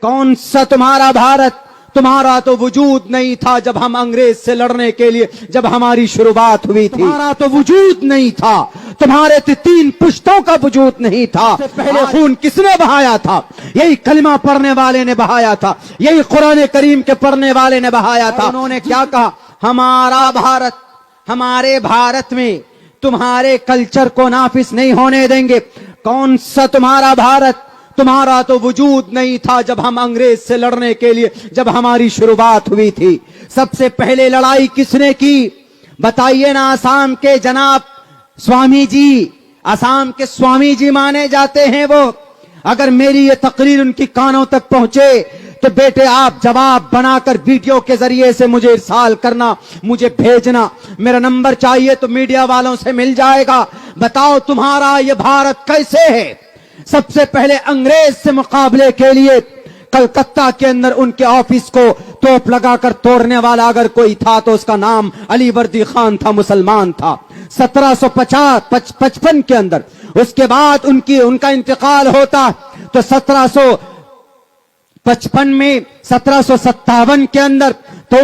कौन सा तुम्हारा भारत, तुम्हारा तो वजूद नहीं था जब हम अंग्रेज से लड़ने के लिए जब हमारी शुरुआत हुई थी। तुम्हारा तो वजूद नहीं था, तुम्हारे 3 पुश्तों का वजूद नहीं था। पहले खून किसने बहाया था? यही कलिमा पढ़ने वाले ने बहाया था, यही कुरान करीम के पढ़ने वाले ने बहाया था। उन्होंने क्या कहा? हमारा भारत, हमारे भारत में तुम्हारे कल्चर को नाफिज नहीं होने देंगे। कौन सा तुम्हारा भारत, तुम्हारा तो वजूद नहीं था जब हम अंग्रेज से लड़ने के लिए जब हमारी शुरुआत हुई थी। सबसे पहले लड़ाई किसने की? बताइए ना। आसाम के जनाब स्वामी जी, आसाम के स्वामी जी माने जाते हैं वो। अगर मेरी ये तकरीर उनकी कानों तक पहुंचे तो बेटे आप जवाब बनाकर वीडियो के जरिए से मुझे इरसाल करना, मुझे भेजना। मेरा नंबर चाहिए तो मीडिया वालों से मिल जाएगा। बताओ तुम्हारा ये भारत कैसे है? सबसे पहले अंग्रेज से मुकाबले के लिए कलकत्ता के अंदर उनके ऑफिस को तोप लगाकर तोड़ने वाला अगर कोई था तो उसका नाम अली वर्दी खान था, मुसलमान था। 1755 के अंदर उसके बाद उनका इंतकाल होता तो 1755 में 1757 के अंदर तो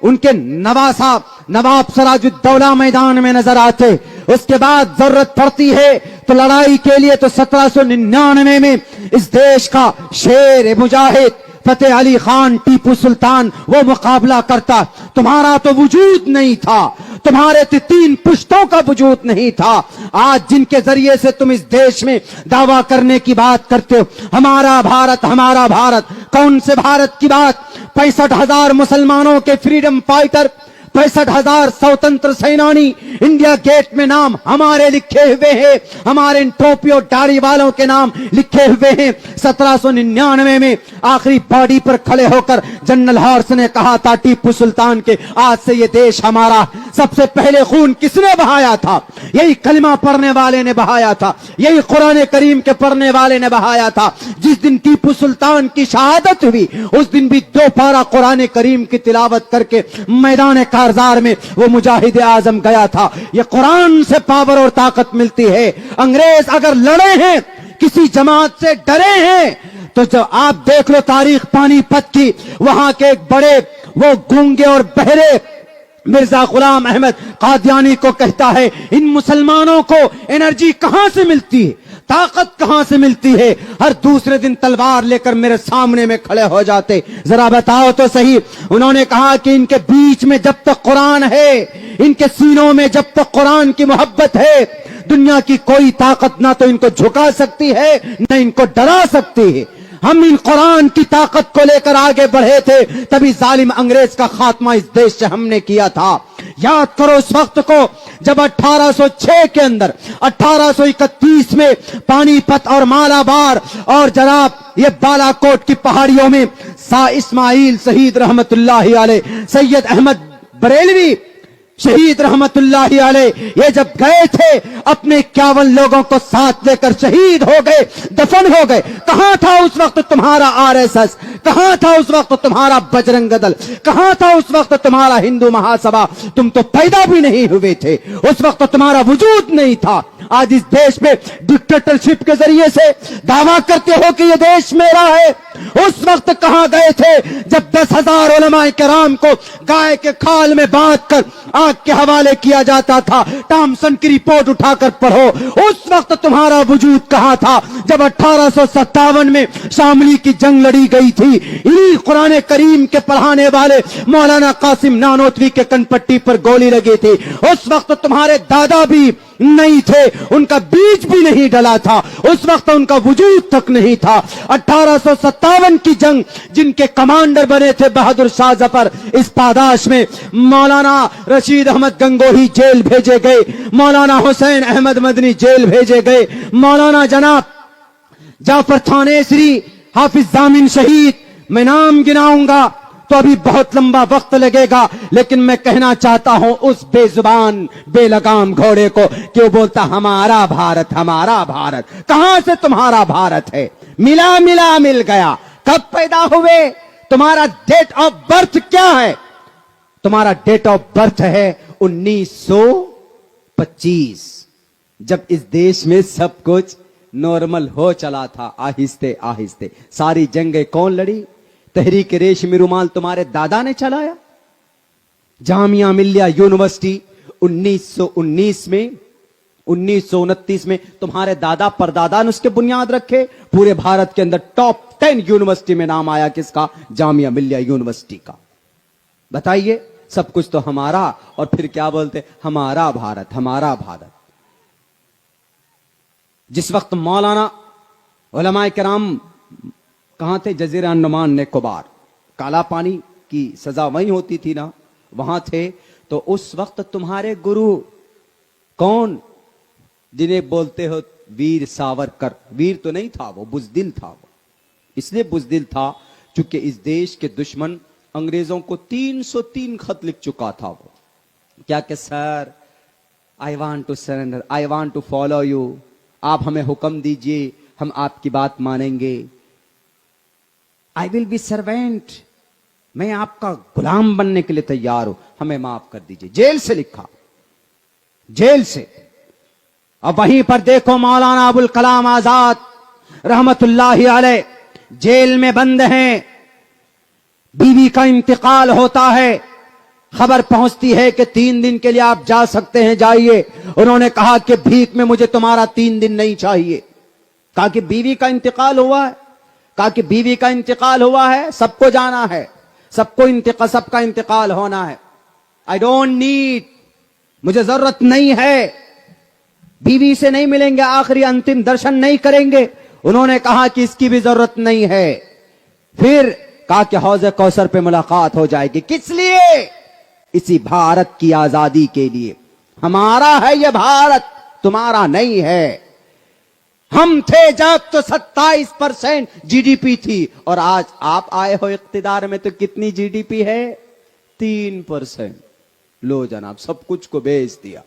उनके नवाब सिराजुद्दौला मैदान में नजर आते। उसके बाद जरूरत पड़ती है तो लड़ाई के लिए तो 1799 में इस देश का शेर मुजाहिद फतेह अली खान टीपू सुल्तान वो मुकाबला करता। तुम्हारा तो वजूद नहीं था, तुम्हारे 3 पुश्तों का वजूद नहीं था। आज जिनके जरिए से तुम इस देश में दावा करने की बात करते हो, हमारा भारत, हमारा भारत, कौन से भारत की बात? 65,000 मुसलमानों के फ्रीडम फाइटर, 65,000 स्वतंत्र सेनानी, इंडिया गेट में नाम हमारे लिखे हुए हैं, हमारे इन टोपी और दाढ़ी वालों के नाम लिखे हुए हैं। 1799 में आखिरी बॉडी पर खड़े होकर जनरल हॉर्स ने कहा था टीपू सुल्तान के, आज से ये देश हमारा। सबसे पहले खून किसने बहाया था? यही कलिमा पढ़ने वाले ने बहाया था, यही कुरान करीम के पढ़ने वाले ने बहाया था। जिस दिन टीपू सुल्तान की शहादत हुई उस दिन भी 2 पारा कुरान करीम की तिलावत करके मैदान कारजार में वो मुजाहिद आजम गया था। ये कुरान से पावर और ताकत मिलती है। अंग्रेज अगर लड़े हैं, किसी जमात से डरे हैं तो जो आप देख लो तारीख पानीपत की, वहां के एक बड़े वो गूंगे और बहरे मिर्जा गुलाम अहमद कादियानी को कहता है, इन मुसलमानों को एनर्जी कहां से मिलती है, ताकत कहां से मिलती है? हर दूसरे दिन तलवार लेकर मेरे सामने में खड़े हो जाते। जरा बताओ तो सही। उन्होंने कहा कि इनके बीच में जब तक कुरान है, इनके सीनों में जब तक कुरान की मोहब्बत है, दुनिया की कोई ताकत ना तो इनको झुका सकती है न इनको डरा सकती है। हम इन कुरान की ताकत को लेकर आगे बढ़े थे, तभी जालिम अंग्रेज का खात्मा इस देश से हमने किया था। याद करो उस वक्त को जब 1806 के अंदर 1831 में पानीपत और मालाबार और जनाब ये बालाकोट की पहाड़ियों में इस्माइल शहीद रहमतुल्लाहि अलैह, सैयद अहमद बरेलवी शहीद रहमतुल्लाहि अलैह, ये जब गए थे अपने 51 लोगों को साथ लेकर शहीद हो गए, दफन हो गए। कहां था उस वक्त तुम्हारा आरएसएस? कहां था उस वक्त तुम्हारा बजरंग दल? कहां था उस वक्त तुम्हारा हिंदू महासभा? तुम तो पैदा भी नहीं हुए थे, उस वक्त तुम्हारा वजूद नहीं था। आज इस देश में डिक्टेटरशिप के जरिए से दावा करते हो कि ये देश मेरा है। उस वक्त कहां गए थे जब 10,000 उलमाए किराम को गाय के खाल में बांधकर आग के हवाले किया जाता था? टॉमसन की रिपोर्ट उठाकर पढ़ो। उस वक्त तुम्हारा वजूद कहां था जब 1857 में शामली की जंग लड़ी गई थी? इन्हीं कुरान करीम के पढ़ाने वाले मौलाना कासिम नानोतवी के कनपट्टी पर गोली लगी थी। उस वक्त तुम्हारे दादा भी नहीं थे, उनका बीज भी नहीं डला था, उस वक्त उनका वजूद तक नहीं था। 1857 की जंग जिनके कमांडर बने थे बहादुर शाह जफर, इस पादाश में मौलाना रशीद अहमद गंगोही जेल भेजे गए, मौलाना हुसैन अहमद मदनी जेल भेजे गए, मौलाना जनाब जाफर थानेसरी, हाफिज जामिन शहीद। मैं नाम गिनाऊंगा तो अभी बहुत लंबा वक्त लगेगा, लेकिन मैं कहना चाहता हूं उस बेजुबान बेलगाम घोड़े को कि वो बोलता हमारा भारत, हमारा भारत। कहां से तुम्हारा भारत है? मिल गया। कब पैदा हुए? तुम्हारा डेट ऑफ बर्थ क्या है? तुम्हारा डेट ऑफ बर्थ है 1925, जब इस देश में सब कुछ नॉर्मल हो चला था आहिस्ते आहिस्ते। सारी जंगें कौन लड़ी? तहरीक रेशमी रुमाल तुम्हारे दादा ने चलाया। जामिया मिलिया यूनिवर्सिटी 1919 में 1929 में तुम्हारे दादा परदादा ने उसके बुनियाद रखे। पूरे भारत के अंदर टॉप 10 यूनिवर्सिटी में नाम आया किसका? जामिया मिलिया यूनिवर्सिटी का। बताइए, सब कुछ तो हमारा, और फिर क्या बोलते? हमारा भारत, हमारा भारत। जिस वक्त मौलाना उलमाए किराम कहां थे? जजीरा अंडमान निकोबार, काला पानी की सजा वहीं होती थी ना, वहां थे। तो उस वक्त तुम्हारे गुरु कौन, जिन्हें बोलते हो वीर सावरकर? वीर तो नहीं था वो, बुजदिल था वो। इसलिए बुजदिल था चूंकि इस देश के दुश्मन अंग्रेजों को 303 खत लिख चुका था वो। क्या कि sir, I want to surrender, I want to follow you, आप हमें हुक्म दीजिए, हम आपकी बात मानेंगे। आई विल बी सर्वेंट, मैं आपका गुलाम बनने के लिए तैयार हूं, हमें माफ कर दीजिए। जेल से लिखा, जेल से। अब वहीं पर देखो मौलाना अबुल कलाम आजाद रहमतुल्लाहि अलैह जेल में बंद हैं। बीवी का इंतकाल होता है, खबर पहुंचती है कि 3 दिन के लिए आप जा सकते हैं, जाइए। उन्होंने कहा कि भीख में मुझे तुम्हारा 3 दिन नहीं चाहिए। कहा कि बीवी का इंतकाल हुआ है, कहा कि बीवी का इंतकाल हुआ है, सबको जाना है, सबका इंतकाल होना है। आई डोंट नीड, मुझे जरूरत नहीं है, बीवी से नहीं मिलेंगे, आखिरी अंतिम दर्शन नहीं करेंगे। उन्होंने कहा कि इसकी भी जरूरत नहीं है। फिर कहा कि हौज़े कौसर पे मुलाकात हो जाएगी। किस लिए? इसी भारत की आजादी के लिए। हमारा है यह भारत, तुम्हारा नहीं है। हम थे जब तो 27% जीडीपी थी, और आज आप आए हो इख्तिदार में तो कितनी जीडीपी है? 3%। लो जनाब, सब कुछ को बेच दिया।